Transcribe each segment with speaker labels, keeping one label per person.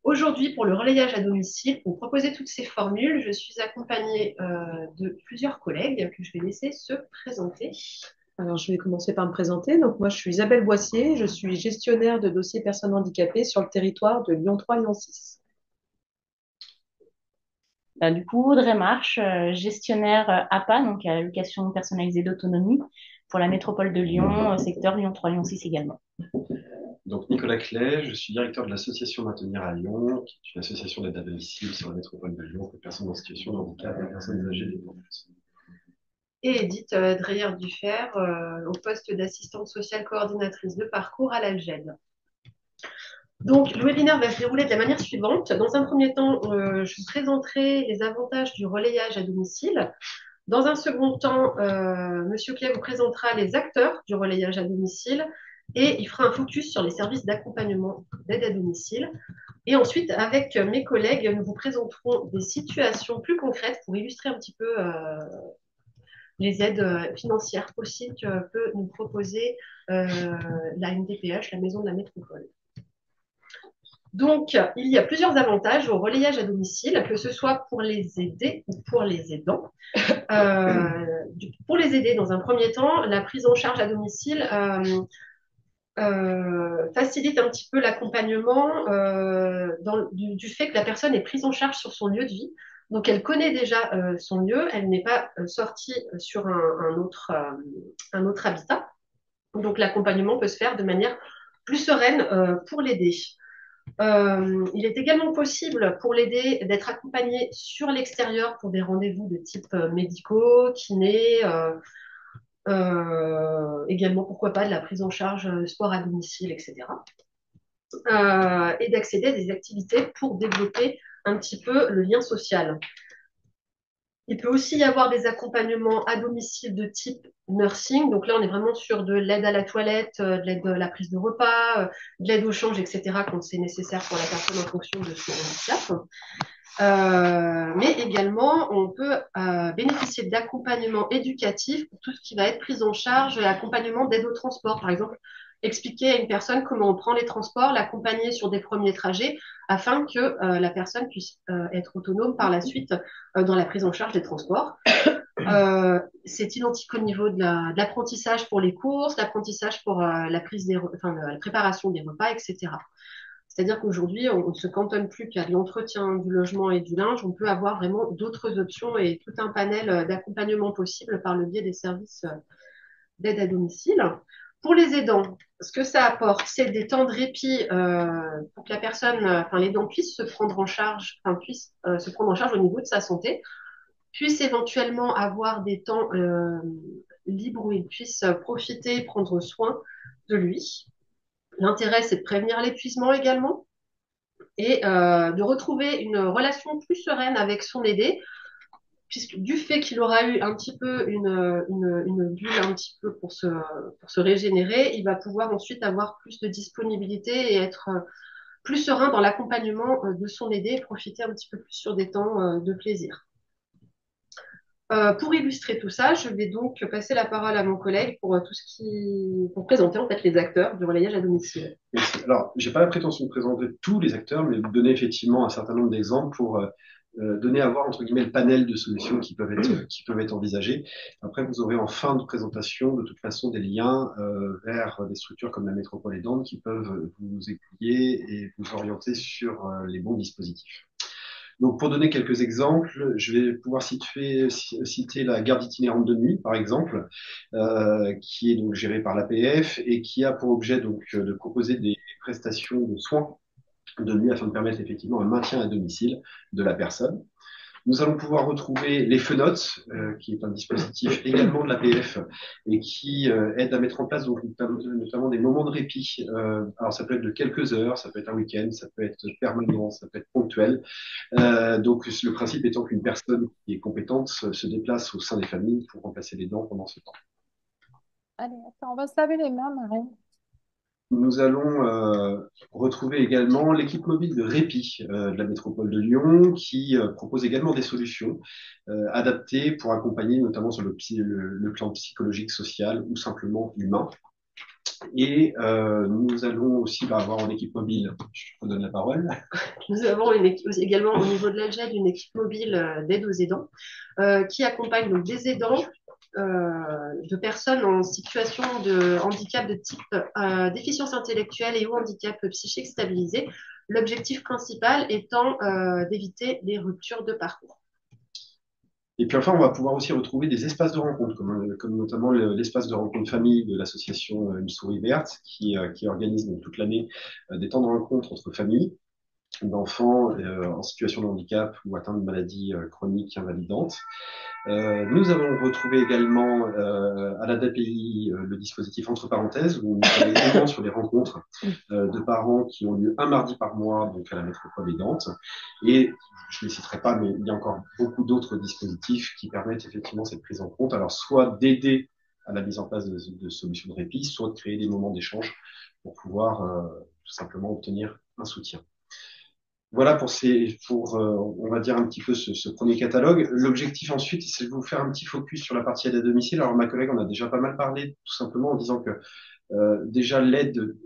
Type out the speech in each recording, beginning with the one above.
Speaker 1: Aujourd'hui, pour le relayage à domicile, pour proposer toutes ces formules, je suis accompagnée de plusieurs collègues que je vais laisser se présenter.
Speaker 2: Alors, je vais commencer par me présenter. Donc, moi, je suis Isabelle Boissier. Je suis gestionnaire de dossiers personnes handicapées sur le territoire de Lyon 3, Lyon 6.
Speaker 3: Du coup, Audrey Marche, gestionnaire APA, donc allocation personnalisée d'autonomie, pour la métropole de Lyon, secteur Lyon 3, Lyon 6 également.
Speaker 4: Donc, Nicolas Clay, je suis directeur de l'association Maintenir à Lyon, qui est une association d'aide à domicile sur la métropole de Lyon pour les personnes en situation de handicap et les personnes âgées dépendantes.
Speaker 1: Et Edith Dreyer-Duffer, au poste d'assistante sociale coordinatrice de parcours à l'Alged. Donc, le webinaire va se dérouler de la manière suivante. Dans un premier temps, je vous présenterai les avantages du relayage à domicile. Dans un second temps, Monsieur Clay vous présentera les acteurs du relayage à domicile et il fera un focus sur les services d'accompagnement d'aide à domicile. Et ensuite, avec mes collègues, nous vous présenterons des situations plus concrètes pour illustrer un petit peu les aides financières possibles que peut nous proposer la MDPH, la Maison de la Métropole. Donc, il y a plusieurs avantages au relayage à domicile, que ce soit pour les aider ou pour les aidants. Pour les aider, dans un premier temps, la prise en charge à domicile facilite un petit peu l'accompagnement du fait que la personne est prise en charge sur son lieu de vie. Donc, elle connaît déjà son lieu, elle n'est pas sortie sur un autre habitat. Donc, l'accompagnement peut se faire de manière plus sereine pour l'aider. Il est également possible pour l'aider d'être accompagné sur l'extérieur pour des rendez-vous de type médicaux, kinés, également pourquoi pas de la prise en charge sport à domicile, etc. Et d'accéder à des activités pour développer un petit peu le lien social. Il peut aussi y avoir des accompagnements à domicile de type nursing. Donc là, on est vraiment sur de l'aide à la toilette, de l'aide à la prise de repas, de l'aide au change, etc. quand c'est nécessaire pour la personne en fonction de son handicap. Mais également, on peut bénéficier d'accompagnement éducatif pour tout ce qui va être prise en charge, accompagnement d'aide au transport. Par exemple, expliquer à une personne comment on prend les transports, l'accompagner sur des premiers trajets afin que la personne puisse être autonome par la suite dans la prise en charge des transports. C'est identique au niveau de l'apprentissage pour les courses, l'apprentissage pour la préparation des repas, etc. C'est-à-dire qu'aujourd'hui, on ne se cantonne plus qu'à de l'entretien, du logement et du linge. On peut avoir vraiment d'autres options et tout un panel d'accompagnement possible par le biais des services d'aide à domicile. Pour les aidants, ce que ça apporte, c'est des temps de répit pour que la personne, l'aidant puisse se prendre en charge, se prendre en charge au niveau de sa santé, puisse éventuellement avoir des temps libres où il puisse profiter, prendre soin de lui. L'intérêt, c'est de prévenir l'épuisement également et de retrouver une relation plus sereine avec son aidé, puisque du fait qu'il aura eu un petit peu une bulle un petit peu pour se régénérer, il va pouvoir ensuite avoir plus de disponibilité et être plus serein dans l'accompagnement de son aidé et profiter un petit peu plus sur des temps de plaisir. Pour illustrer tout ça, je vais donc passer la parole à mon collègue pour pour présenter en fait les acteurs du relayage à domicile.
Speaker 4: Alors, j'ai pas la prétention de présenter tous les acteurs, mais de donner effectivement un certain nombre d'exemples pour donner à voir entre guillemets le panel de solutions qui peuvent être envisagées. Après, vous aurez en fin de présentation de toute façon des liens vers des structures comme la Métropole aidante qui peuvent vous aiguiller et vous orienter sur les bons dispositifs. Donc, pour donner quelques exemples, je vais pouvoir citer la garde itinérante de nuit, par exemple, qui est donc gérée par l'APF et qui a pour objet donc de proposer des prestations de soins de nuit afin de permettre effectivement un maintien à domicile de la personne. Nous allons pouvoir retrouver les fenotes, qui est un dispositif également de l'APF et qui aide à mettre en place donc, notamment des moments de répit. Alors ça peut être de quelques heures, ça peut être un week-end, ça peut être permanent, ça peut être ponctuel. Donc le principe étant qu'une personne qui est compétente se déplace au sein des familles pour remplacer les dents pendant ce temps.
Speaker 5: Allez, attends, on va se laver les mains, Marie.
Speaker 4: Nous allons retrouver également l'équipe mobile de répit de la métropole de Lyon qui propose également des solutions adaptées pour accompagner notamment sur le plan psychologique, social ou simplement humain. Et nous allons aussi avoir en équipe mobile, je vous donne la parole.
Speaker 1: Nous avons également au niveau de l'AGED une équipe mobile d'aide aux aidants qui accompagne donc des aidants de personnes en situation de handicap de type déficience intellectuelle et ou handicap psychique stabilisé. L'objectif principal étant d'éviter les ruptures de parcours.
Speaker 4: Et puis enfin, on va pouvoir aussi retrouver des espaces de rencontre, comme notamment l'espace de rencontre famille de l'association Une souris verte, qui organise donc toute l'année des temps de rencontre entre familles d'enfants en situation de handicap ou atteints de maladies chroniques invalidantes. Nous avons retrouvé également à l'ADAPI le dispositif entre parenthèses, où nous travaillons également sur les rencontres de parents qui ont lieu un mardi par mois, donc à la métropole aidante. Et je ne les citerai pas, mais il y a encore beaucoup d'autres dispositifs qui permettent effectivement cette prise en compte. Alors, soit d'aider à la mise en place de solutions de répit, soit de créer des moments d'échange pour pouvoir tout simplement obtenir un soutien. Voilà pour on va dire un petit peu ce premier catalogue. L'objectif ensuite, c'est de vous faire un petit focus sur la partie aide à domicile. Alors ma collègue en a déjà pas mal parlé, tout simplement en disant que déjà l'aide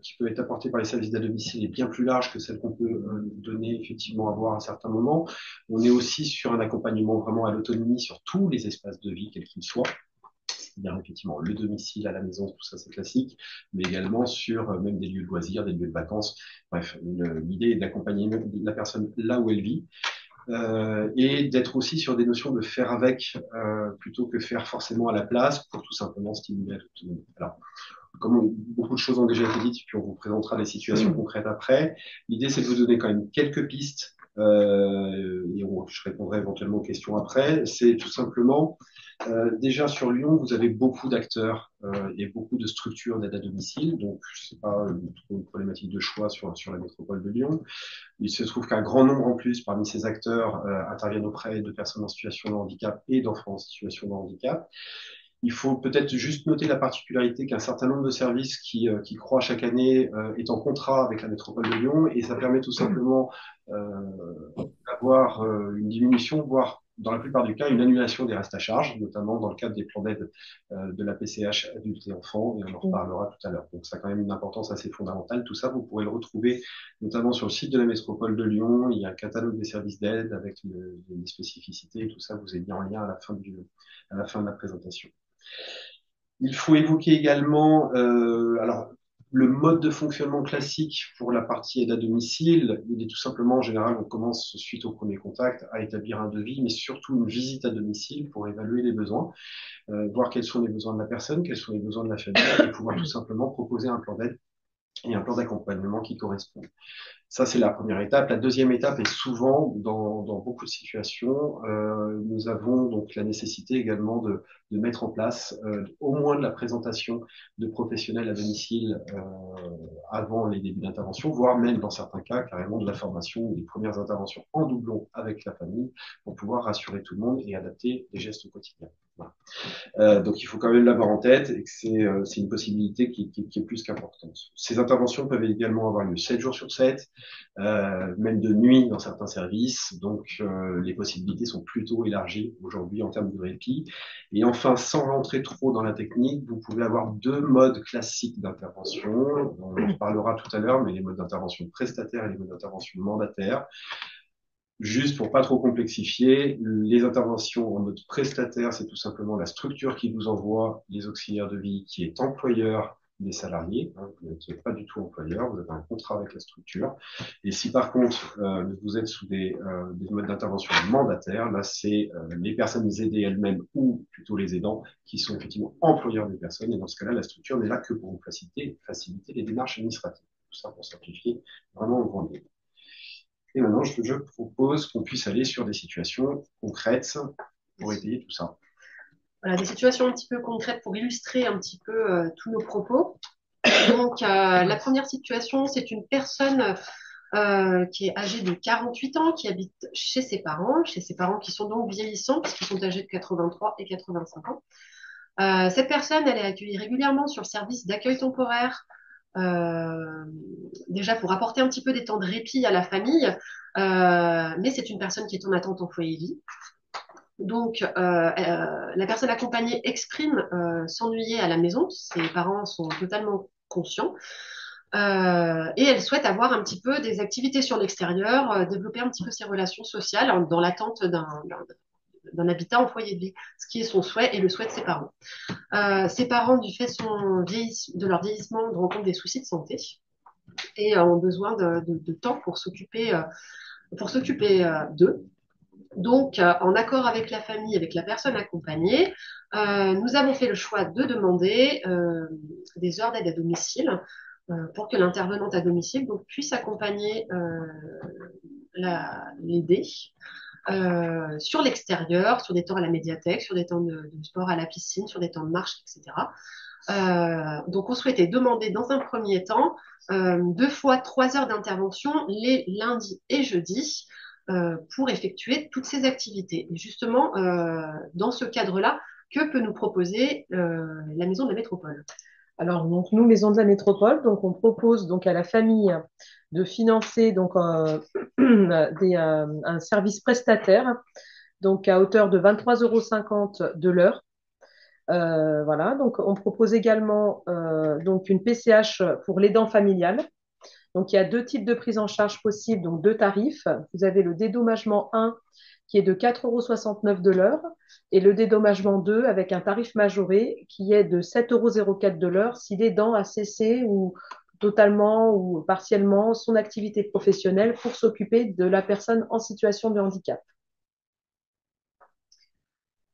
Speaker 4: qui peut être apportée par les services d'aide à domicile est bien plus large que celle qu'on peut donner effectivement à voir à certains moments. On est aussi sur un accompagnement vraiment à l'autonomie sur tous les espaces de vie, quels qu'ils soient. C'est-à-dire effectivement le domicile à la maison, tout ça c'est classique, mais également sur même des lieux de loisirs, des lieux de vacances. Bref, l'idée est d'accompagner la personne là où elle vit et d'être aussi sur des notions de faire avec plutôt que faire forcément à la place pour tout simplement stimuler l'autonomie. Alors, comme beaucoup de choses ont déjà été dites, puis on vous présentera les situations concrètes après. L'idée, c'est de vous donner quand même quelques pistes, et je répondrai éventuellement aux questions après. C'est tout simplement, déjà sur Lyon, vous avez beaucoup d'acteurs et beaucoup de structures d'aide à domicile, donc c'est pas une problématique de choix sur la métropole de Lyon. Il se trouve qu'un grand nombre en plus parmi ces acteurs interviennent auprès de personnes en situation de handicap et d'enfants en situation de handicap. Il faut peut-être juste noter la particularité qu'un certain nombre de services qui croît chaque année est en contrat avec la métropole de Lyon et ça permet tout simplement d'avoir une diminution, voire dans la plupart du cas une annulation des restes à charge, notamment dans le cadre des plans d'aide de la PCH adultes et enfants, et on en reparlera tout à l'heure. Donc ça a quand même une importance assez fondamentale. Tout ça, vous pourrez le retrouver notamment sur le site de la métropole de Lyon. Il y a un catalogue des services d'aide avec les spécificités et tout ça, vous est bien en lien à la fin de la présentation. Il faut évoquer également alors, le mode de fonctionnement classique pour la partie aide à domicile. Il est tout simplement, en général, on commence suite au premier contact à établir un devis, mais surtout une visite à domicile pour évaluer les besoins, voir quels sont les besoins de la personne, quels sont les besoins de la famille, et pouvoir tout simplement proposer un plan d'aide et un plan d'accompagnement qui correspond. Ça, c'est la première étape. La deuxième étape est souvent, dans beaucoup de situations, nous avons donc la nécessité également de mettre en place au moins de la présentation de professionnels à domicile avant les débuts d'intervention, voire même dans certains cas carrément de la formation ou des premières interventions en doublon avec la famille pour pouvoir rassurer tout le monde et adapter les gestes au quotidien. Voilà. Donc il faut quand même l'avoir en tête et que c'est une possibilité qui est plus qu'importante. Ces interventions peuvent également avoir lieu 7 jours sur 7, même de nuit dans certains services. Donc les possibilités sont plutôt élargies aujourd'hui en termes de répit. Et enfin, sans rentrer trop dans la technique, vous pouvez avoir deux modes classiques d'intervention. On en parlera tout à l'heure, mais les modes d'intervention prestataires et les modes d'intervention mandataires. Juste pour pas trop complexifier, les interventions en mode prestataire, c'est tout simplement la structure qui vous envoie les auxiliaires de vie, qui est employeur des salariés. Hein, vous n'êtes pas du tout employeur, vous avez un contrat avec la structure. Et si par contre vous êtes sous des modes d'intervention mandataires, là c'est les personnes aidées elles-mêmes ou plutôt les aidants qui sont effectivement employeurs des personnes. Et dans ce cas-là, la structure n'est là que pour vous faciliter les démarches administratives. Tout ça pour simplifier vraiment en grande ligne. Et maintenant, je propose qu'on puisse aller sur des situations concrètes pour étayer tout ça.
Speaker 1: Voilà, des situations un petit peu concrètes pour illustrer un petit peu tous nos propos. Donc, la première situation, c'est une personne qui est âgée de 48 ans, qui habite chez ses parents qui sont donc vieillissants, puisqu'ils sont âgés de 83 et 85 ans. Cette personne, elle est accueillie régulièrement sur le service d'accueil temporaire, déjà pour apporter un petit peu des temps de répit à la famille, mais c'est une personne qui est en attente en foyer vie. Donc, la personne accompagnée exprime s'ennuyer à la maison. Ses parents sont totalement conscients. Et elle souhaite avoir un petit peu des activités sur l'extérieur, développer un petit peu ses relations sociales dans l'attente d'un habitat en foyer de vie, ce qui est son souhait et le souhait de ses parents. Ses parents, du fait de leur vieillissement, rencontrent des soucis de santé et ont besoin de temps pour s'occuper d'eux. Donc, en accord avec la famille, avec la personne accompagnée, nous avons fait le choix de demander des heures d'aide à domicile pour que l'intervenante à domicile donc, puisse accompagner l'aider sur l'extérieur, sur des temps à la médiathèque, sur des temps de sport à la piscine, sur des temps de marche, etc. Donc, on souhaitait demander dans un premier temps 2 fois 3 heures d'intervention les lundis et jeudis pour effectuer toutes ces activités. Et justement, dans ce cadre-là, que peut nous proposer la Maison de la Métropole?
Speaker 2: Alors, donc, nous, Maison de la Métropole, donc, on propose donc à la famille de financer donc, un service prestataire donc, à hauteur de 23,50 € de l'heure. Voilà, donc on propose également donc une PCH pour l'aidant familial. Donc, il y a 2 types de prise en charge possibles, donc 2 tarifs. Vous avez le dédommagement 1 qui est de 4,69 € de l'heure et le dédommagement 2 avec un tarif majoré qui est de 7,04 € de l'heure si l'aidant a cessé ou totalement ou partiellement son activité professionnelle pour s'occuper de la personne en situation de handicap.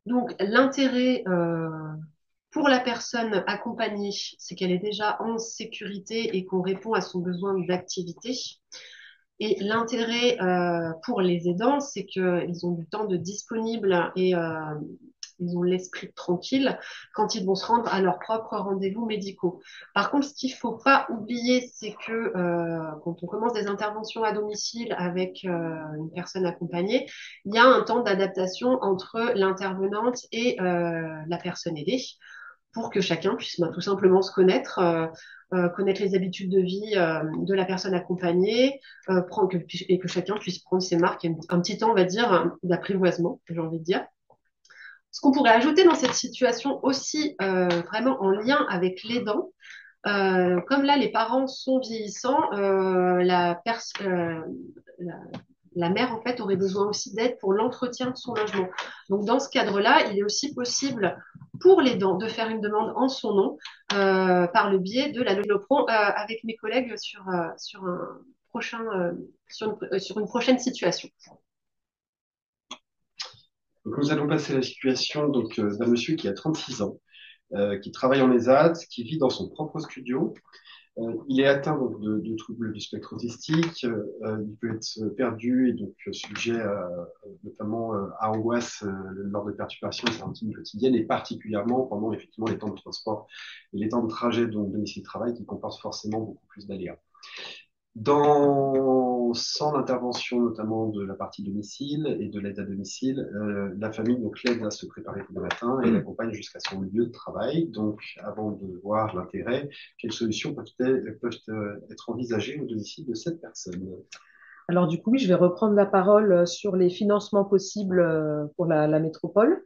Speaker 1: Donc, l'intérêt pour la personne accompagnée, c'est qu'elle est déjà en sécurité et qu'on répond à son besoin d'activité. Et l'intérêt pour les aidants, c'est qu'ils ont du temps de disponible et ils ont l'esprit tranquille quand ils vont se rendre à leurs propres rendez-vous médicaux. Par contre, ce qu'il ne faut pas oublier, c'est que quand on commence des interventions à domicile avec une personne accompagnée, il y a un temps d'adaptation entre l'intervenante et la personne aidée pour que chacun puisse tout simplement se connaître, connaître les habitudes de vie de la personne accompagnée, et que chacun puisse prendre ses marques, un petit temps, on va dire, d'apprivoisement, j'ai envie de dire. Ce qu'on pourrait ajouter dans cette situation aussi, vraiment en lien avec l'aidant, comme là, les parents sont vieillissants, la, la mère, en fait, aurait besoin aussi d'aide pour l'entretien de son logement. Donc, dans ce cadre-là, il est aussi possible pour l'aidant de faire une demande en son nom par le biais de la Lopron avec mes collègues sur une prochaine situation.
Speaker 4: Donc, nous allons passer à la situation d'un monsieur qui a 36 ans, qui travaille en ESAT, qui vit dans son propre studio. Il est atteint donc, de troubles du spectre autistique. Il peut être perdu et donc sujet notamment à angoisse lors de perturbations de sa routine quotidienne et particulièrement pendant effectivement les temps de transport et les temps de trajet donc domicile-travail qui comportent forcément beaucoup plus d'aléas. Sans l'intervention notamment de la partie domicile et de l'aide à domicile, la famille donc l'aide à se préparer tous les matins et l'accompagne jusqu'à son lieu de travail. Donc, avant de voir l'intérêt, quelles solutions peuvent être envisagées au domicile de cette personne?
Speaker 2: Alors du coup, oui, je vais reprendre la parole sur les financements possibles pour la métropole.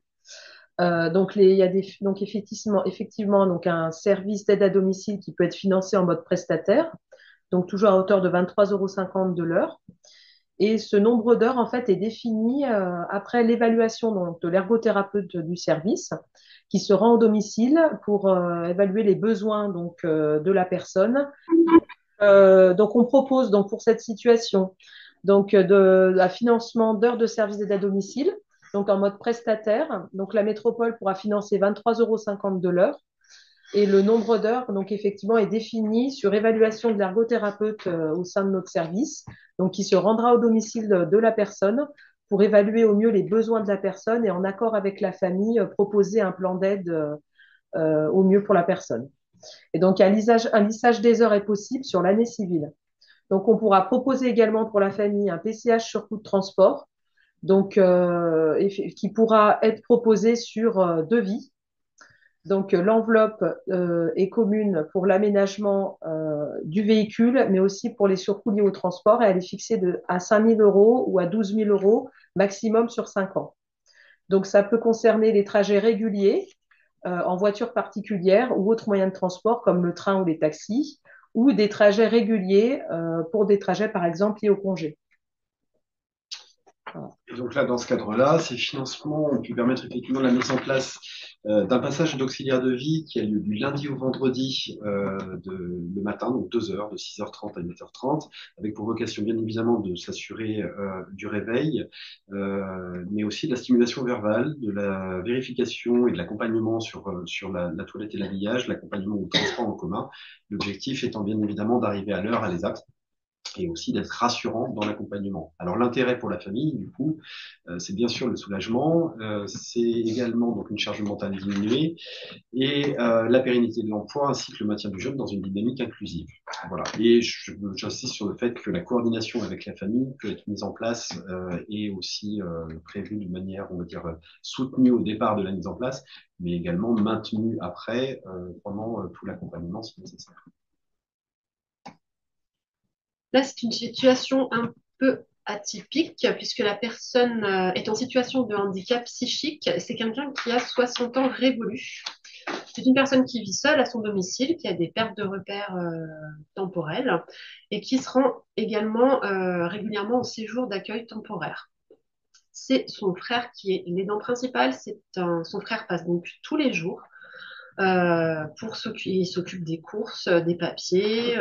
Speaker 2: Donc, il y a donc effectivement donc un service d'aide à domicile qui peut être financé en mode prestataire, donc toujours à hauteur de 23,50 € de l'heure. Et ce nombre d'heures, en fait, est défini après l'évaluation donc, de l'ergothérapeute du service qui se rend au domicile pour évaluer les besoins donc, de la personne. Donc, on propose donc, pour cette situation donc, un financement d'heures de service d'aide à domicile, donc en mode prestataire. Donc, la métropole pourra financer 23,50 € de l'heure. Et le nombre d'heures, donc effectivement, est défini sur évaluation de l'ergothérapeute au sein de notre service, donc qui se rendra au domicile de la personne pour évaluer au mieux les besoins de la personne et en accord avec la famille, proposer un plan d'aide au mieux pour la personne. Et donc, un lissage des heures est possible sur l'année civile. Donc, on pourra proposer également pour la famille un PCH sur coût de transport, donc, qui pourra être proposé sur devis. Donc, l'enveloppe est commune pour l'aménagement du véhicule, mais aussi pour les surcoûts liés au transport, et elle est fixée à 5 000 € ou à 12 000 € maximum sur 5 ans. Donc, ça peut concerner les trajets réguliers en voiture particulière ou autres moyens de transport comme le train ou les taxis, ou des trajets réguliers pour des trajets, par exemple, liés au congé. Voilà.
Speaker 4: Et donc là, dans ce cadre-là, ces financements ont pu permettre effectivement la mise en place d'un passage d'auxiliaire de vie qui a lieu du lundi au vendredi le matin, donc 2 heures, de 6h30 à 8h30, avec pour vocation bien évidemment de s'assurer du réveil, mais aussi de la stimulation verbale, de la vérification et de l'accompagnement sur la toilette et l'habillage, l'accompagnement au transport en commun. L'objectif étant bien évidemment d'arriver à l'heure à l'ESAT et aussi d'être rassurant dans l'accompagnement. Alors l'intérêt pour la famille, du coup, c'est bien sûr le soulagement, c'est également donc une charge mentale diminuée et la pérennité de l'emploi ainsi que le maintien du jeune dans une dynamique inclusive. Voilà. Et j'insiste sur le fait que la coordination avec la famille peut être mise en place et aussi prévue de manière, on va dire, soutenue au départ de la mise en place, mais également maintenue après pendant tout l'accompagnement si nécessaire.
Speaker 1: Là, c'est une situation un peu atypique puisque la personne est en situation de handicap psychique. C'est quelqu'un qui a 60 ans révolus. C'est une personne qui vit seule à son domicile, qui a des pertes de repères temporelles et qui se rend également régulièrement au séjour d'accueil temporaire. C'est son frère qui est l'aidant principal. Son frère passe donc tous les jours il s'occupe des courses, des papiers,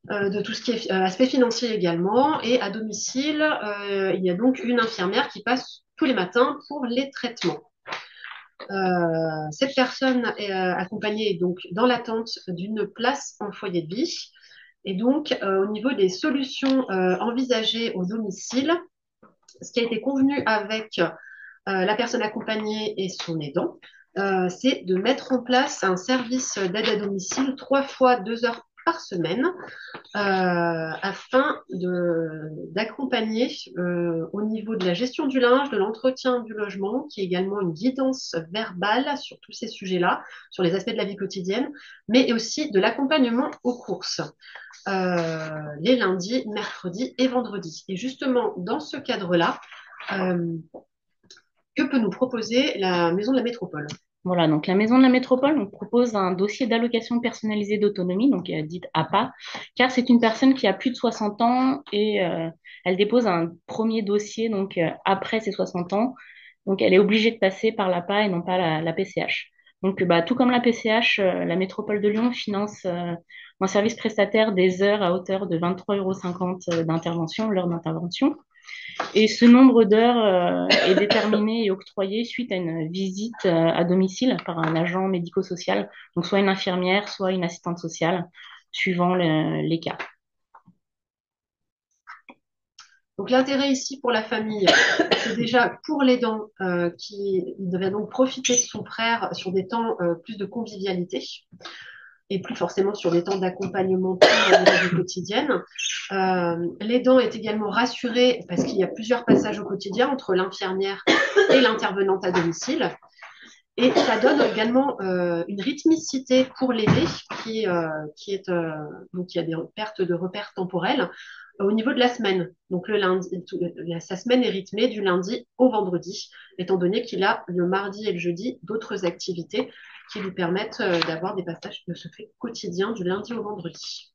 Speaker 1: de tout ce qui est aspect financier également. Et à domicile, il y a donc une infirmière qui passe tous les matins pour les traitements. Cette personne est accompagnée donc dans l'attente d'une place en foyer de vie. Et donc, au niveau des solutions envisagées au domicile, ce qui a été convenu avec la personne accompagnée et son aidant, c'est de mettre en place un service d'aide à domicile 3 fois 2 heures par semaine afin d'accompagner au niveau de la gestion du linge, de l'entretien du logement, qui est également une guidance verbale sur tous ces sujets-là, sur les aspects de la vie quotidienne, mais aussi de l'accompagnement aux courses, les lundis, mercredis et vendredis. Et justement, dans ce cadre-là, que peut nous proposer la Maison de la Métropole?
Speaker 3: Voilà, donc la Maison de la Métropole on propose un dossier d'allocation personnalisée d'autonomie, donc dite APA, car c'est une personne qui a plus de 60 ans et elle dépose un premier dossier donc après ses 60 ans. Donc elle est obligée de passer par l'APA et non pas la PCH. Donc tout comme la PCH, la Métropole de Lyon finance un service prestataire des heures à hauteur de 23,50 € d'intervention, l'heure d'intervention. Et ce nombre d'heures est déterminé et octroyé suite à une visite à domicile par un agent médico-social, donc soit une infirmière, soit une assistante sociale, suivant les cas.
Speaker 1: Donc l'intérêt ici pour la famille, c'est déjà pour l'aidant qui devait donc profiter de son frère sur des temps plus de convivialité et plus forcément sur des temps d'accompagnement dans la vie quotidienne. L'aidant est également rassuré parce qu'il y a plusieurs passages au quotidien entre l'infirmière et l'intervenante à domicile. Et ça donne également une rythmicité pour l'aidé donc il y a des pertes de repères temporels au niveau de la semaine. Donc le lundi, sa semaine est rythmée du lundi au vendredi, étant donné qu'il a le mardi et le jeudi d'autres activités qui lui permettent d'avoir des passages de ce fait quotidien du lundi au vendredi.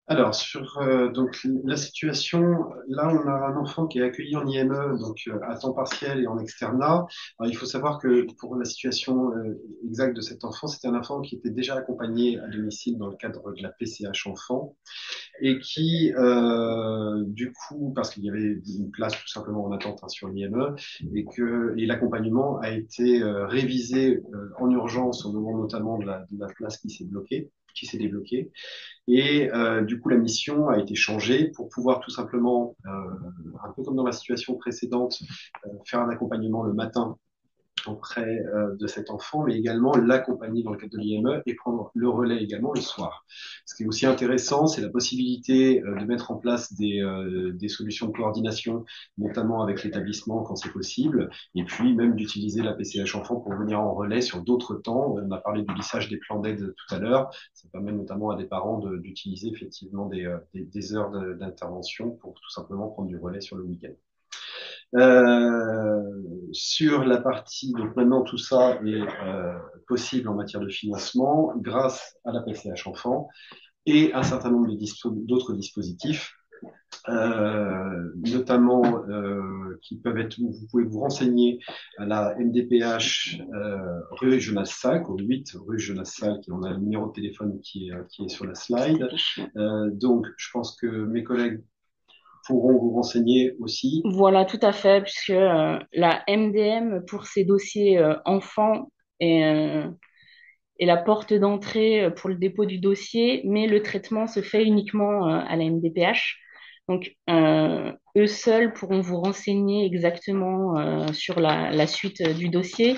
Speaker 4: Alors, sur donc la situation, là, on a un enfant qui est accueilli en IME, donc à temps partiel et en externat. Alors, il faut savoir que pour la situation exacte de cet enfant, c'était un enfant qui était déjà accompagné à domicile dans le cadre de la PCH enfant et qui, du coup, parce qu'il y avait une place tout simplement en attente sur l'IME et l'accompagnement a été révisé en urgence au moment notamment de la place qui s'est débloquée. Et du coup, la mission a été changée pour pouvoir tout simplement, un peu comme dans la situation précédente, faire un accompagnement le matin auprès de cet enfant, mais également l'accompagner dans le cadre de l'IME et prendre le relais également le soir. Ce qui est aussi intéressant, c'est la possibilité de mettre en place des solutions de coordination, notamment avec l'établissement quand c'est possible, et puis même d'utiliser la PCH enfant pour venir en relais sur d'autres temps. On a parlé du lissage des plans d'aide tout à l'heure. Ça permet notamment à des parents d'utiliser effectivement des heures d'intervention pour tout simplement prendre du relais sur le week-end. Sur la partie, donc maintenant tout ça est possible en matière de financement grâce à la PCH Enfant et un certain nombre d'autres dispositifs, notamment qui peuvent être, vous pouvez vous renseigner à la MDPH rue Jonas Salk, au 8 rue Jonas Salk, et on a le numéro de téléphone qui est sur la slide. Donc je pense que mes collègues pourront vous renseigner aussi.
Speaker 3: Voilà, tout à fait, puisque la MDM pour ces dossiers enfants est la porte d'entrée pour le dépôt du dossier, mais le traitement se fait uniquement à la MDPH. Donc, eux seuls pourront vous renseigner exactement sur la suite du dossier,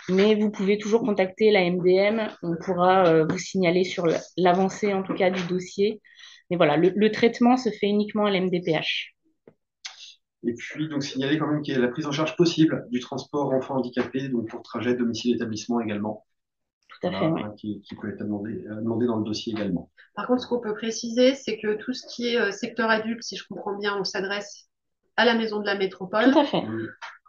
Speaker 3: mais vous pouvez toujours contacter la MDM, on pourra vous signaler sur l'avancée en tout cas du dossier. Mais voilà, le traitement se fait uniquement à la MDPH.
Speaker 4: Et puis, donc, signaler quand même qu'il y a la prise en charge possible du transport enfant handicapé, donc pour trajet domicile-établissement également.
Speaker 3: Tout à fait, oui.
Speaker 4: Qui peut être demandé dans le dossier également.
Speaker 1: Par contre, ce qu'on peut préciser, c'est que tout ce qui est secteur adulte, si je comprends bien, on s'adresse à la maison de la métropole.
Speaker 3: Tout à fait.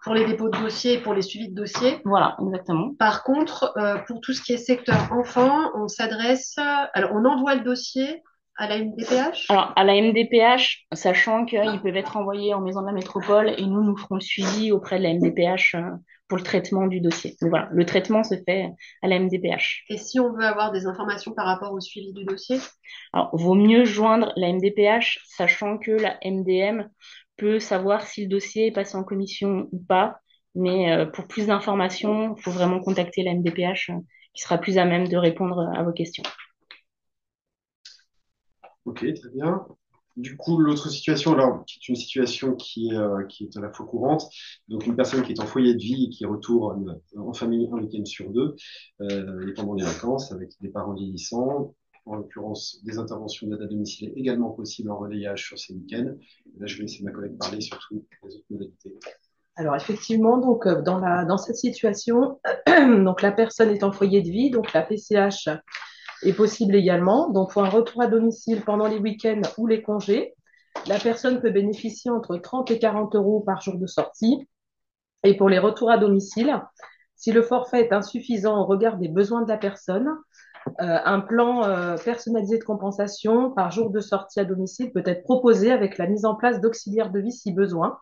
Speaker 1: Pour les dépôts de dossiers et pour les suivis de dossiers.
Speaker 3: Voilà, exactement.
Speaker 1: Par contre, pour tout ce qui est secteur enfant, on s'adresse, alors on envoie le dossier à la MDPH.
Speaker 3: Alors, à la MDPH, sachant qu'ils peuvent être envoyés en maison de la métropole et nous ferons le suivi auprès de la MDPH pour le traitement du dossier. Donc voilà, le traitement se fait à la MDPH.
Speaker 1: Et si on veut avoir des informations par rapport au suivi du dossier?
Speaker 3: Alors, vaut mieux joindre la MDPH, sachant que la MDM peut savoir si le dossier est passé en commission ou pas. Mais pour plus d'informations, il faut vraiment contacter la MDPH qui sera plus à même de répondre à vos questions.
Speaker 4: Ok, très bien. Du coup, l'autre situation, alors, qui est une situation qui est à la fois courante, donc une personne qui est en foyer de vie et qui retourne en famille un week-end sur deux, et pendant les vacances, avec des parents vieillissants, en l'occurrence des interventions d'aide à domicile également possibles en relayage sur ces week-ends. Là, je vais laisser ma collègue parler sur toutes les autres modalités.
Speaker 2: Alors effectivement, donc dans cette situation, donc la personne est en foyer de vie, donc la PCH est possible également. Donc pour un retour à domicile pendant les week-ends ou les congés, la personne peut bénéficier entre 30 et 40 euros par jour de sortie. Et pour les retours à domicile, si le forfait est insuffisant au regard des besoins de la personne, un plan personnalisé de compensation par jour de sortie à domicile peut être proposé avec la mise en place d'auxiliaires de vie si besoin.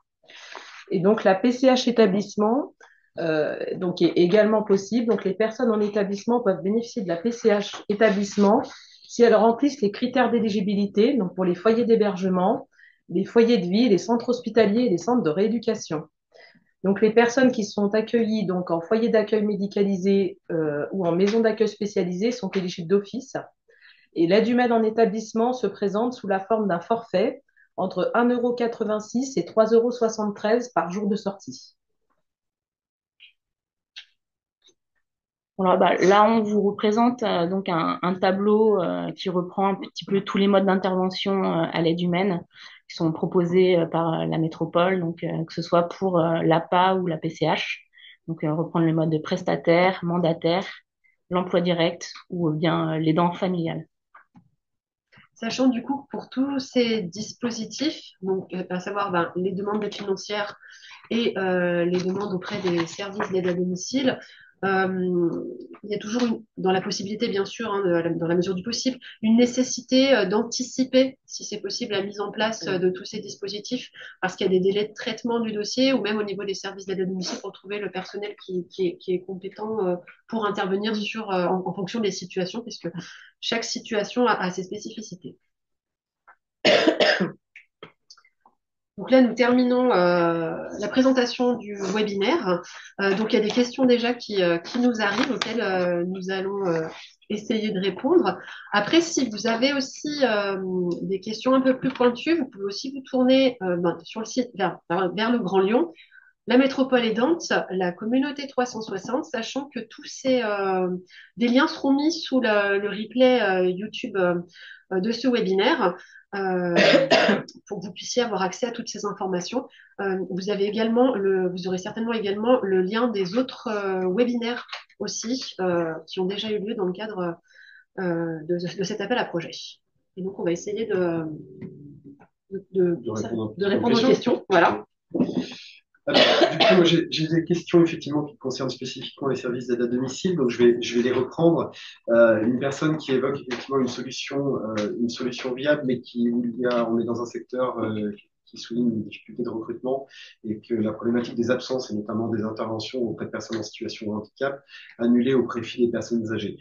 Speaker 2: Et donc, la PCH établissement donc est également possible. Donc, les personnes en établissement peuvent bénéficier de la PCH établissement si elles remplissent les critères d'éligibilité, donc pour les foyers d'hébergement, les foyers de vie, les centres hospitaliers et les centres de rééducation. Donc, les personnes qui sont accueillies donc, en foyer d'accueil médicalisé ou en maison d'accueil spécialisée sont éligibles d'office. Et l'aide humaine en établissement se présente sous la forme d'un forfait entre 1,86 € et 3,73 € par jour de sortie.
Speaker 3: Voilà, là, on vous représente donc un tableau qui reprend un petit peu tous les modes d'intervention à l'aide humaine qui sont proposés par la métropole, donc que ce soit pour l'APA ou la PCH. Donc, reprendre les modes de prestataire, mandataire, l'emploi direct ou bien l'aidant familial.
Speaker 1: Sachant du coup que pour tous ces dispositifs, donc à savoir les demandes d'aide financière et les demandes auprès des services d'aide à domicile, il y a toujours dans la possibilité, bien sûr, dans la mesure du possible, une nécessité d'anticiper, si c'est possible, la mise en place de tous ces dispositifs, parce qu'il y a des délais de traitement du dossier ou même au niveau des services d'aide à domicile pour trouver le personnel qui est compétent pour intervenir en fonction des situations, puisque chaque situation a ses spécificités. Donc là, nous terminons la présentation du webinaire. Donc, il y a des questions déjà qui nous arrivent, auxquelles nous allons essayer de répondre. Après, si vous avez aussi des questions un peu plus pointues, vous pouvez aussi vous tourner sur le site vers le Grand Lyon. la métropole aidante, la communauté 360, sachant que des liens seront mis sous le replay YouTube de ce webinaire euh, pour que vous puissiez avoir accès à toutes ces informations. Vous aurez certainement également le lien des autres webinaires aussi qui ont déjà eu lieu dans le cadre de cet appel à projet. Et donc, on va essayer de répondre aux questions. Voilà.
Speaker 4: Alors, du coup, moi, j'ai des questions effectivement qui concernent spécifiquement les services d'aide à domicile, donc je vais les reprendre. Une personne qui évoque effectivement une solution viable, mais on est dans un secteur qui souligne une difficulté de recrutement et que la problématique des absences et notamment des interventions auprès de personnes en situation de handicap annulées au profit des personnes âgées.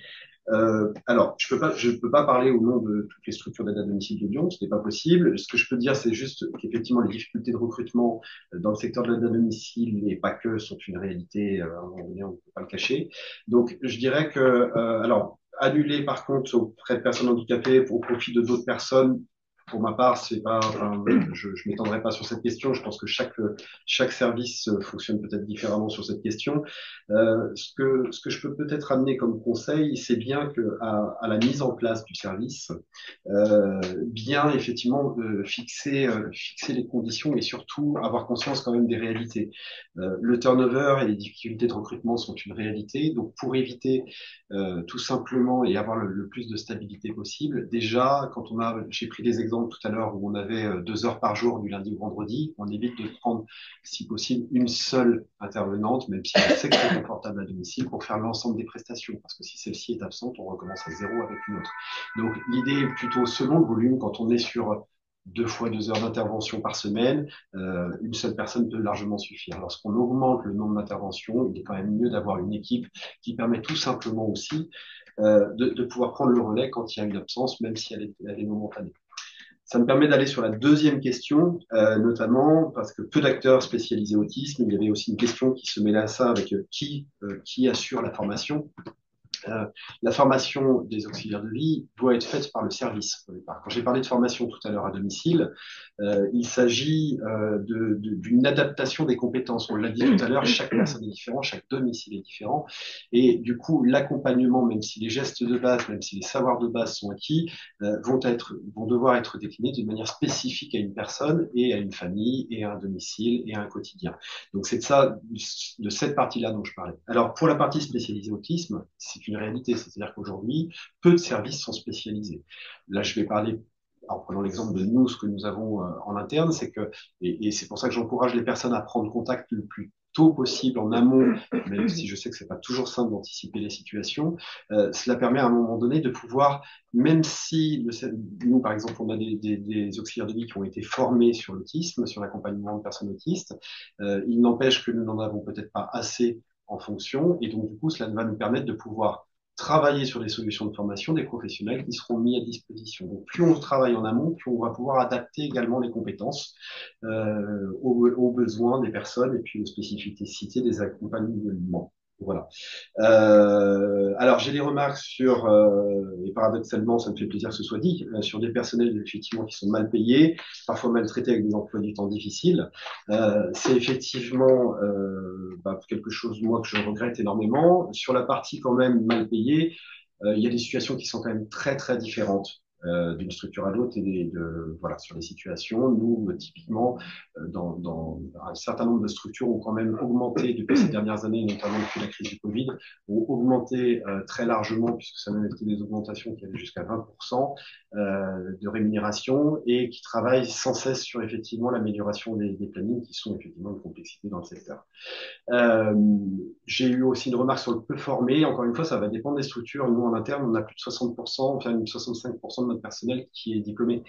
Speaker 4: Alors, je peux pas parler au nom de toutes les structures d'aide à domicile de Lyon, ce n'est pas possible. Ce que je peux dire, c'est juste qu'effectivement, les difficultés de recrutement dans le secteur de l'aide à domicile et pas que sont une réalité, à un moment donné, on ne peut pas le cacher. Donc, je dirais que, alors, annuler par contre auprès de personnes handicapées au profit de d'autres personnes, pour ma part, c'est pas, enfin, je m'étendrai pas sur cette question. Je pense que chaque service fonctionne peut-être différemment sur cette question. Ce que je peux peut-être amener comme conseil, c'est bien que à la mise en place du service, bien effectivement fixer les conditions et surtout avoir conscience quand même des réalités. Le turnover et les difficultés de recrutement sont une réalité. Donc pour éviter tout simplement et avoir le plus de stabilité possible, déjà j'ai pris des exemples tout à l'heure où on avait 2 heures par jour du lundi au vendredi, on évite de prendre si possible une seule intervenante, même si on sait que c'est confortable à domicile, pour faire l'ensemble des prestations. Parce que si celle-ci est absente, on recommence à zéro avec une autre. Donc l'idée est plutôt selon le volume, quand on est sur 2 fois 2 heures d'intervention par semaine, une seule personne peut largement suffire. Lorsqu'on augmente le nombre d'interventions, il est quand même mieux d'avoir une équipe qui permet tout simplement aussi de pouvoir prendre le relais quand il y a une absence, même si elle est momentanée. Ça me permet d'aller sur la deuxième question, notamment parce que peu d'acteurs spécialisés autisme, il y avait aussi une question qui se mêlait à ça avec qui assure la formation. La formation des auxiliaires de vie doit être faite par le service au départ. Quand j'ai parlé de formation tout à l'heure à domicile, il s'agit d'une adaptation des compétences. On l'a dit tout à l'heure, chaque personne est différente, chaque domicile est différent. Et du coup, l'accompagnement, même si les gestes de base, même si les savoirs de base sont acquis, vont devoir être déclinés de manière spécifique à une personne et à une famille et à un domicile et à un quotidien. Donc c'est de cette partie-là dont je parlais. Alors pour la partie spécialisée autisme, c'est une réalité, c'est-à-dire qu'aujourd'hui, peu de services sont spécialisés. Là, je vais parler, en prenant l'exemple de nous, ce que nous avons en interne, c'est que, et c'est pour ça que j'encourage les personnes à prendre contact le plus tôt possible en amont, même si je sais que c'est pas toujours simple d'anticiper les situations, cela permet à un moment donné de pouvoir, même si nous, par exemple, on a des auxiliaires de vie qui ont été formés sur l'autisme, sur l'accompagnement de personnes autistes, il n'empêche que nous n'en avons peut-être pas assez en fonction. Et donc, du coup, cela va nous permettre de pouvoir travailler sur des solutions de formation des professionnels qui seront mis à disposition. Donc, plus on travaille en amont, plus on va pouvoir adapter également les compétences aux besoins des personnes et puis aux spécificités des accompagnements. Voilà. Alors, j'ai des remarques et paradoxalement, ça me fait plaisir que ce soit dit, sur des personnels effectivement qui sont mal payés, parfois maltraités avec des emplois du temps difficiles. C'est effectivement quelque chose, moi, que je regrette énormément. Sur la partie quand même mal payée, il y a des situations qui sont quand même très, très différentes d'une structure à l'autre voilà, sur les situations. Nous, typiquement, dans un certain nombre de structures ont quand même augmenté depuis ces dernières années, notamment depuis la crise du Covid, ont augmenté très largement, puisque ça a même été des augmentations qui allaient jusqu'à 20% de rémunération et qui travaillent sans cesse sur effectivement l'amélioration des plannings qui sont effectivement une complexité dans le secteur. J'ai eu aussi une remarque sur le peu formé. Encore une fois, ça va dépendre des structures. Nous, en interne, on a plus de 60%, enfin 65% de notre personnel qui est diplômé.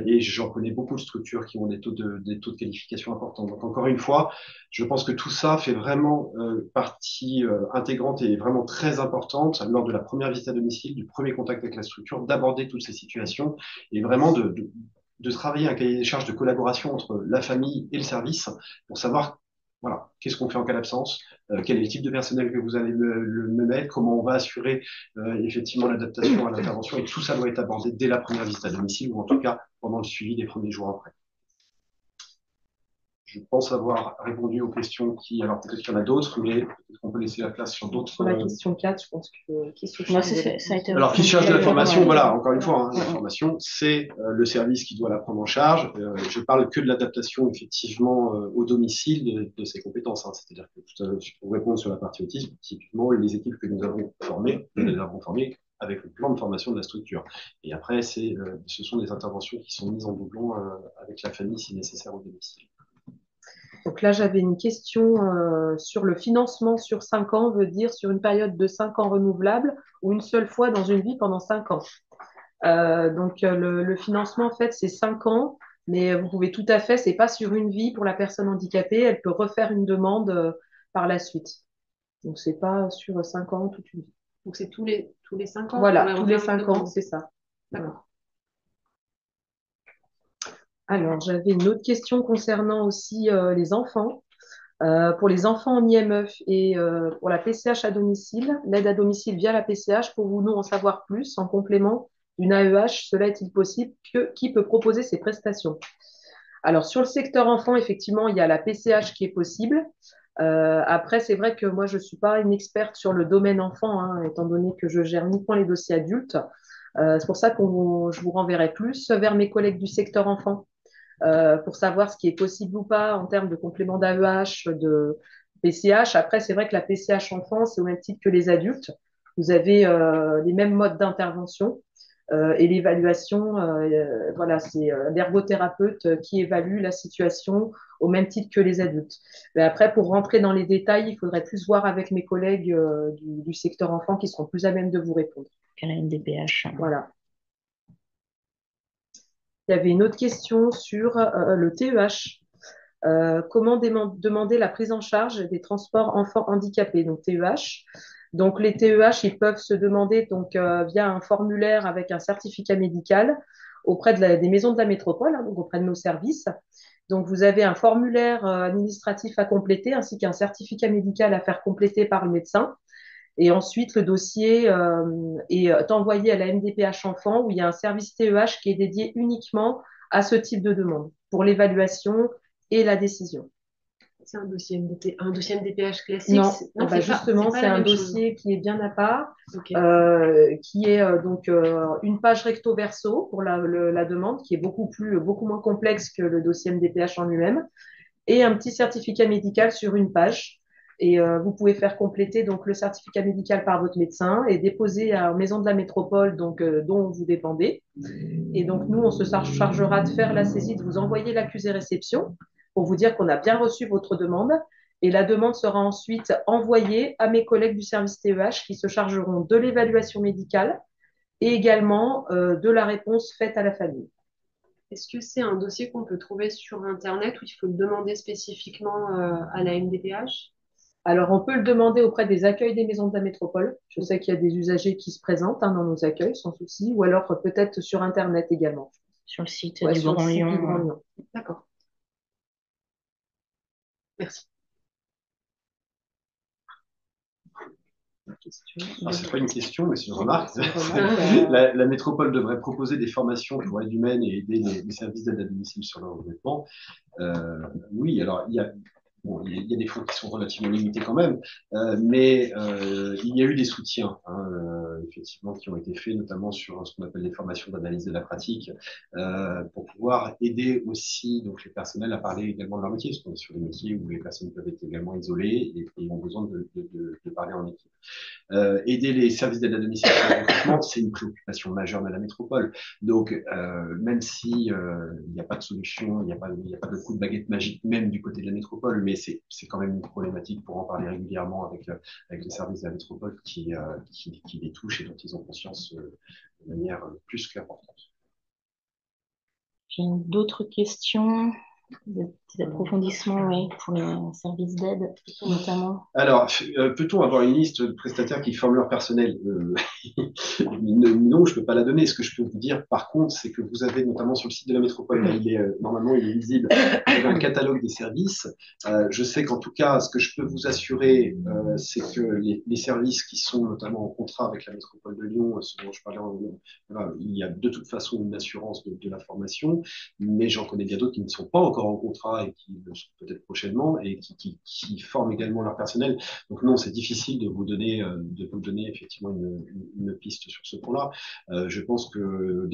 Speaker 4: Et j'en connais beaucoup de structures qui ont des taux de qualification importants. Donc, encore une fois, je pense que tout ça fait vraiment partie intégrante et vraiment très importante lors de la première visite à domicile, du premier contact avec la structure, d'aborder toutes ces situations et vraiment de travailler un cahier des charges de collaboration entre la famille et le service pour savoir voilà, qu'est-ce qu'on fait en cas d'absence, quel est le type de personnel que vous allez me mettre, comment on va assurer effectivement l'adaptation à l'intervention, et tout ça doit être abordé dès la première visite à domicile, ou en tout cas pendant le suivi des premiers jours après. je pense avoir répondu aux questions alors peut-être qu'il y en a d'autres, mais peut-être qu'on peut laisser la place sur d'autres.
Speaker 2: Pour la question 4, je pense que qui se
Speaker 3: Moi,
Speaker 2: charge
Speaker 3: ça a été
Speaker 4: Alors, qui
Speaker 3: répondu.
Speaker 4: cherche de la formation,
Speaker 3: Ouais.
Speaker 4: voilà, encore une fois, hein, la formation, c'est le service qui doit la prendre en charge. Je parle que de l'adaptation, effectivement, au domicile de ces compétences. Hein. C'est-à-dire que pour répondre sur la partie autisme, typiquement, les équipes que nous avons formées, nous les avons formées avec le plan de formation de la structure. Et après, ce sont des interventions qui sont mises en doublon avec la famille si nécessaire au domicile.
Speaker 2: Donc là, j'avais une question sur le financement sur 5 ans, veut dire sur une période de 5 ans renouvelable ou une seule fois dans une vie pendant 5 ans. Le financement, en fait, c'est 5 ans, mais vous pouvez tout à fait, c'est pas sur une vie pour la personne handicapée, elle peut refaire une demande par la suite. Donc, c'est pas sur 5 ans toute une vie.
Speaker 1: Donc, c'est tous les 5 ans.
Speaker 2: Voilà, tous les 5 ans, c'est ça.
Speaker 1: D'accord.
Speaker 2: Alors, j'avais une autre question concernant aussi les enfants. Pour les enfants en IME et pour la PCH à domicile, l'aide à domicile via la PCH, pouvons-nous en savoir plus en complément d'une AEH? Cela est-il possible? Qui peut proposer ces prestations? Alors, sur le secteur enfant, effectivement, il y a la PCH qui est possible. Après, c'est vrai que moi, je ne suis pas une experte sur le domaine enfant, hein, étant donné que je gère uniquement les dossiers adultes. C'est pour ça que je vous renverrai plus vers mes collègues du secteur enfant pour savoir ce qui est possible ou pas en termes de complément d'AEH, de PCH. Après, c'est vrai que la PCH enfant, c'est au même titre que les adultes. Vous avez les mêmes modes d'intervention et l'évaluation, voilà, c'est l'ergothérapeute qui évalue la situation au même titre que les adultes. Mais après, pour rentrer dans les détails, il faudrait plus voir avec mes collègues du secteur enfant qui seront plus à même de vous répondre.
Speaker 3: Qu'à la MDPH.
Speaker 2: Voilà. Il y avait une autre question sur le TEH. Comment demander la prise en charge des transports enfants handicapés, donc TEH. Donc les TEH, ils peuvent se demander donc via un formulaire avec un certificat médical auprès des maisons de la métropole, hein, donc auprès de nos services. Donc vous avez un formulaire administratif à compléter ainsi qu'un certificat médical à faire compléter par le médecin. Et ensuite, le dossier est envoyé à la MDPH Enfant où il y a un service TEH qui est dédié uniquement à ce type de demande pour l'évaluation et la décision.
Speaker 1: C'est un dossier MDPH classique?
Speaker 2: Non,
Speaker 1: Non,
Speaker 2: bah justement, c'est un dossier qui est bien à part, qui est une page recto verso pour la demande, qui est beaucoup moins complexe que le dossier MDPH en lui-même, et un petit certificat médical sur une page. Et vous pouvez faire compléter donc le certificat médical par votre médecin et déposer à la Maison de la Métropole donc dont vous dépendez. Et donc nous, on se chargera de faire la saisie, de vous envoyer l'accusé réception pour vous dire qu'on a bien reçu votre demande. Et la demande sera ensuite envoyée à mes collègues du service TEH qui se chargeront de l'évaluation médicale et également de la réponse faite à la famille.
Speaker 1: Est-ce que c'est un dossier qu'on peut trouver sur Internet ou il faut le demander spécifiquement à la MDPH?
Speaker 2: Alors, on peut le demander auprès des accueils des maisons de la métropole. Je sais qu'il y a des usagers qui se présentent dans nos accueils sans souci, ou alors peut-être sur Internet également.
Speaker 3: Sur le site
Speaker 2: Ouais,
Speaker 3: du
Speaker 2: sur le
Speaker 3: Grand
Speaker 2: site
Speaker 3: Lyon.
Speaker 2: du Grand Lyon.
Speaker 1: D'accord. Merci.
Speaker 4: Alors, c'est pas une question, mais c'est une remarque.
Speaker 2: C'est une remarque,
Speaker 4: La métropole devrait proposer des formations pour aide humaine et aider les services d'aide à domicile sur leur développement. Oui, alors il y a des fonds qui sont relativement limités quand même, mais il y a eu des soutiens, hein, effectivement, qui ont été faits, notamment sur ce qu'on appelle les formations d'analyse de la pratique, pour pouvoir aider aussi donc les personnels à parler également de leur métier, parce qu'on est sur des métiers où les personnes peuvent être également isolées et ont besoin de parler en équipe. Aider les services d'aide à domicile sur le recrutement, c'est une préoccupation majeure de la métropole. Donc, même si il n'y a pas de solution, il n'y a pas de coup de baguette magique même du côté de la métropole, mais c'est quand même une problématique pour en parler régulièrement avec les services de la métropole qui les touchent et dont ils ont conscience de manière plus qu'importante.
Speaker 3: J'ai d'autres questions, des petits approfondissements, oui, pour les services d'aide, notamment.
Speaker 4: Alors, peut-on avoir une liste de prestataires qui forment leur personnel? Non, je peux pas la donner. Ce que je peux vous dire, par contre, c'est que vous avez notamment sur le site de la métropole, là, normalement, il est visible, vous avez un catalogue des services. Je sais qu'en tout cas, ce que je peux vous assurer, c'est que les services qui sont notamment en contrat avec la métropole de Lyon, ce dont je parlais voilà, il y a de toute façon une assurance de la formation, mais j'en connais bien d'autres qui ne sont pas en encore en contrat et qui le seront peut-être prochainement et qui forment également leur personnel. Donc non, c'est difficile de vous donner effectivement une piste sur ce point-là. Je pense que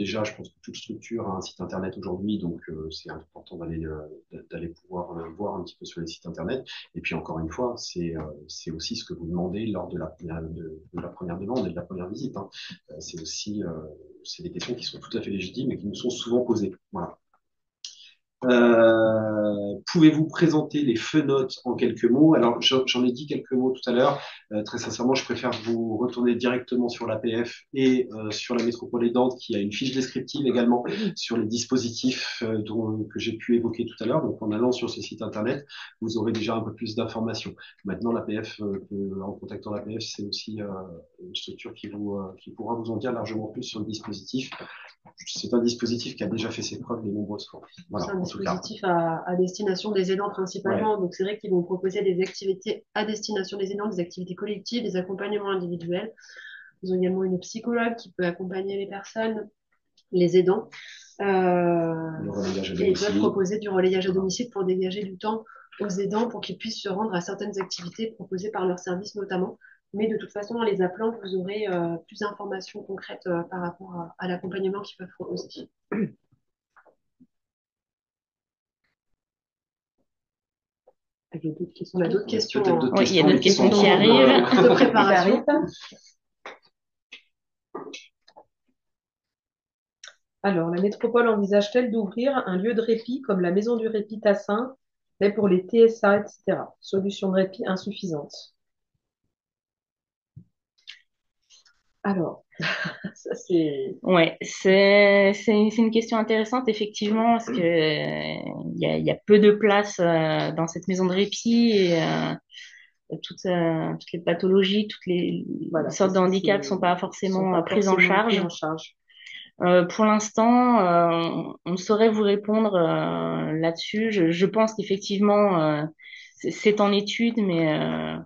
Speaker 4: toute structure a un site internet aujourd'hui, donc c'est important d'aller pouvoir voir un petit peu sur les sites internet. Et puis encore une fois, c'est aussi ce que vous demandez lors de la première demande et de la première visite, hein. C'est des questions qui sont tout à fait légitimes et qui nous sont souvent posées. Voilà. Pouvez-vous présenter les feux-notes en quelques mots? Alors, j'en ai dit quelques mots tout à l'heure. Très sincèrement, je préfère vous retourner directement sur l'APF et sur la métropole aidante, qui a une fiche descriptive également sur les dispositifs que j'ai pu évoquer tout à l'heure. Donc, en allant sur ce site internet, vous aurez déjà un peu plus d'informations. Maintenant, l'APF, en contactant l'APF, c'est aussi une structure qui pourra vous en dire largement plus sur le dispositif. C'est un dispositif qui a déjà fait ses preuves de nombreuses fois. Voilà,
Speaker 1: c'est un dispositif à destination des aidants principalement. Ouais. Donc, c'est vrai qu'ils vont proposer des activités à destination des aidants, des activités collectives, des accompagnements individuels. Ils ont également une psychologue qui peut accompagner les personnes, les aidants. Et ils peuvent proposer du relayage à domicile pour dégager du temps aux aidants pour qu'ils puissent se rendre à certaines activités proposées par leur service notamment. Mais de toute façon, en les appelant, vous aurez plus d'informations concrètes par rapport à l'accompagnement qu'ils peuvent proposer. Il y a d'autres questions. On a d'autres questions.
Speaker 3: Oui, il y a d'autres questions qui arrivent.
Speaker 1: De préparation.
Speaker 2: Alors, la métropole envisage-t-elle d'ouvrir un lieu de répit comme la maison du répit Tassin, mais pour les TSA, etc. Solution de répit insuffisante. Alors, ça c'est...
Speaker 3: Ouais, c'est une question intéressante, effectivement, parce que il y a peu de place dans cette maison de répit et toutes les pathologies, toutes les sortes de handicaps sont pas forcément prises en charge. Pour l'instant, on ne saurait vous répondre là-dessus. Je pense qu'effectivement, c'est en étude, mais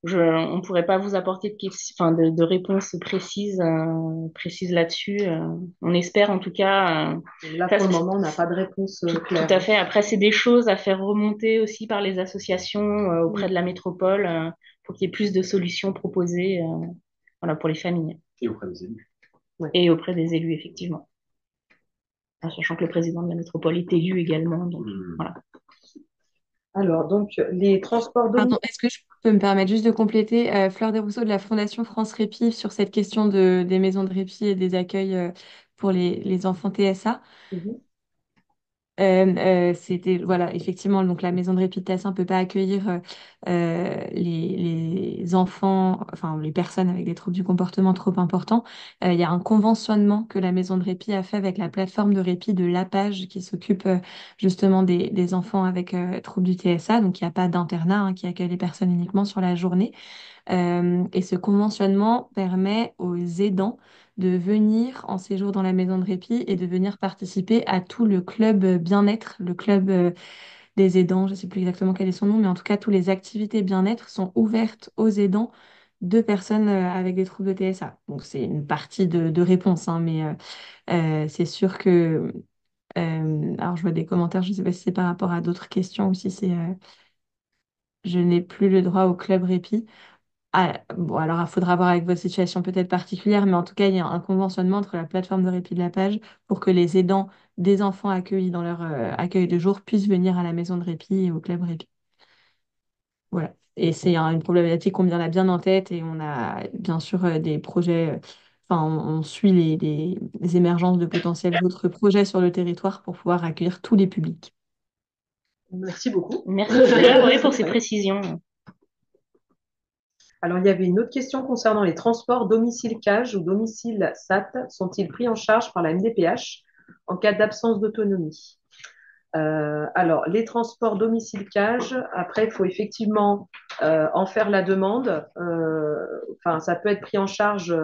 Speaker 3: on ne pourrait pas vous apporter de réponse précise là-dessus. On espère en tout cas.
Speaker 2: Là, pour le moment, on n'a pas de réponse claire.
Speaker 3: Tout à fait. Après, c'est des choses à faire remonter aussi par les associations auprès de la métropole pour qu'il y ait plus de solutions proposées voilà, pour les familles.
Speaker 4: Et auprès des élus.
Speaker 3: Ouais. Et auprès des élus, effectivement. En sachant que le président de la métropole est élu également. Donc, voilà.
Speaker 2: Alors, donc, les transports d'eau.
Speaker 6: Pardon, est-ce que je peux me permettre juste de compléter Fleur Desrousseaux de la Fondation France Répit sur cette question des maisons de répit et des accueils pour les enfants TSA. C'était voilà effectivement donc la maison de répit de Tassin peut pas accueillir les enfants, enfin les personnes avec des troubles du comportement trop importants. Il y a un conventionnement que la maison de répit a fait avec la plateforme de répit de Lapage qui s'occupe justement des enfants avec troubles du TSA, donc il n'y a pas d'internat hein, qui accueille les personnes uniquement sur la journée. Et ce conventionnement permet aux aidants de venir en séjour dans la maison de répit et de venir participer à tout le club bien-être, le club des aidants, je ne sais plus exactement quel est son nom, mais en tout cas, toutes les activités bien-être sont ouvertes aux aidants de personnes avec des troubles de TSA. Donc, c'est une partie de réponse, hein, mais c'est sûr que... alors, je vois des commentaires, je ne sais pas si c'est par rapport à d'autres questions ou si c'est... je n'ai plus le droit au club répit. Ah, bon, alors, il faudra voir avec votre situation peut-être particulière, mais en tout cas, il y a un conventionnement entre la plateforme de répit de la page pour que les aidants des enfants accueillis dans leur accueil de jour puissent venir à la maison de répit et au club répit. Voilà. Et c'est une problématique qu'on bien a bien en tête et on a bien sûr des projets, enfin, on suit les émergences de potentiels autres projets sur le territoire pour pouvoir accueillir tous les publics.
Speaker 1: Merci beaucoup.
Speaker 3: Merci Grégory pour ces précisions.
Speaker 2: Alors, il y avait une autre question concernant les transports domicile-cage ou domicile-SAT. Sont-ils pris en charge par la MDPH en cas d'absence d'autonomie? Alors, les transports domicile-cage, après, il faut effectivement en faire la demande. Enfin, ça peut être pris en charge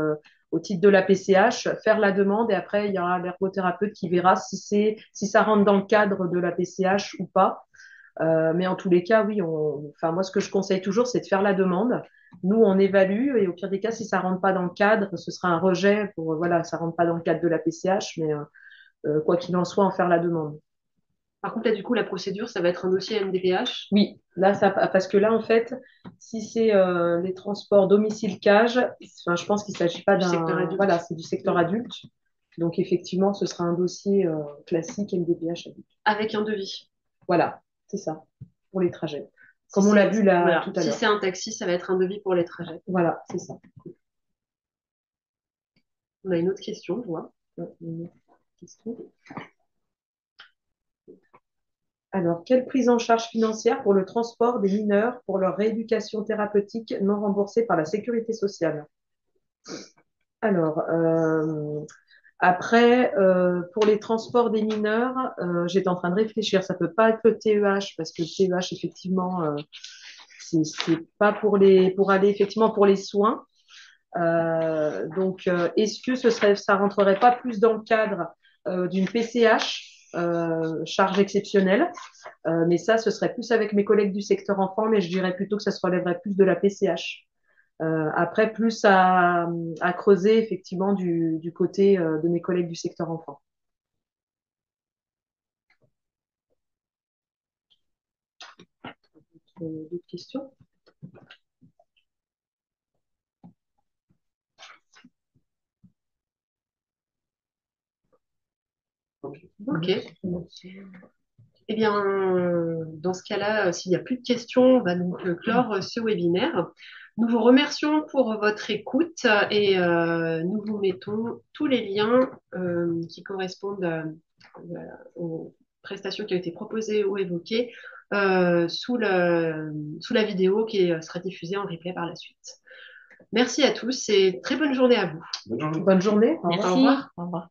Speaker 2: au titre de la PCH, faire la demande et après, il y aura l'ergothérapeute qui verra si ça rentre dans le cadre de la PCH ou pas. Mais en tous les cas, oui, enfin, moi, ce que je conseille toujours, c'est de faire la demande. Nous, on évalue et au pire des cas, si ça rentre pas dans le cadre, ce sera un rejet voilà, ça rentre pas dans le cadre de la PCH, mais quoi qu'il en soit, en faire la demande.
Speaker 1: Par contre, là, du coup, la procédure, ça va être un dossier MDPH.
Speaker 2: Oui, là, parce que là, en fait, si c'est les transports domicile-cage, enfin, je pense qu'il ne s'agit pas
Speaker 1: Du secteur
Speaker 2: d'un.
Speaker 1: adulte.
Speaker 2: Voilà, c'est du secteur adulte. Donc, effectivement, ce sera un dossier classique MDPH adulte.
Speaker 1: Avec un devis.
Speaker 2: Voilà, c'est ça, pour les trajets.
Speaker 1: Si
Speaker 2: Comme on l'a
Speaker 1: c'est-
Speaker 2: vu là
Speaker 1: voilà.
Speaker 2: tout à
Speaker 1: Si
Speaker 2: l'heure.
Speaker 1: c'est un taxi, ça va être un devis pour les trajets.
Speaker 2: Voilà, c'est ça.
Speaker 1: On a une autre question, je vois.
Speaker 2: Une autre question. Alors, quelle prise en charge financière pour le transport des mineurs pour leur rééducation thérapeutique non remboursée par la sécurité sociale? Alors, après, pour les transports des mineurs, j'étais en train de réfléchir. Ça peut pas être le TEH parce que le TEH, effectivement, c'est pas pour aller effectivement pour les soins. Donc, est-ce que ça rentrerait pas plus dans le cadre d'une PCH, charge exceptionnelle? Mais ça, ce serait plus avec mes collègues du secteur enfant, mais je dirais plutôt que ça se relèverait plus de la PCH. Après, plus à creuser effectivement du côté de mes collègues du secteur enfant. D'autres questions?
Speaker 1: Ok. Eh bien, dans ce cas-là, s'il n'y a plus de questions, on va donc clore ce webinaire. Nous vous remercions pour votre écoute et nous vous mettons tous les liens qui correspondent aux prestations qui ont été proposées ou évoquées sous la vidéo qui sera diffusée en replay par la suite. Merci à tous et très bonne journée à vous.
Speaker 4: Bonne journée.
Speaker 2: Bonne journée. Au revoir.
Speaker 3: Merci.
Speaker 1: Au revoir.
Speaker 3: Au revoir.